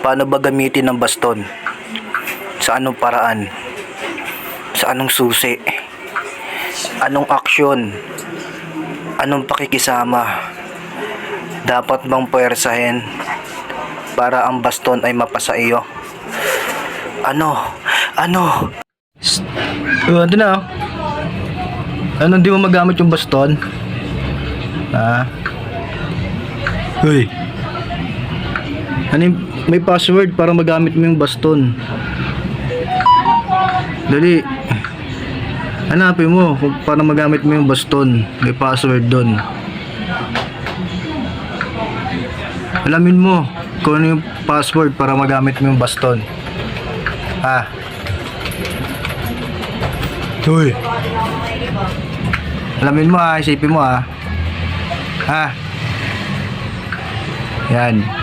Paano ba gamitin ng baston? Sa anong paraan? Sa anong susi? Anong aksyon? Anong pakikisama? Dapat bang puwersahin para ang baston ay mapasa iyo? Ano? Ito na. Ano, hindi mo magamit yung baston? Hoy. May password para magamit mo yung baston. Dali. Hanapin mo kung paano magamit mo yung baston. May password doon. Alamin mo kung ano yung password para magamit mo yung baston. Hoy. Alamin mo isipin mo Yan.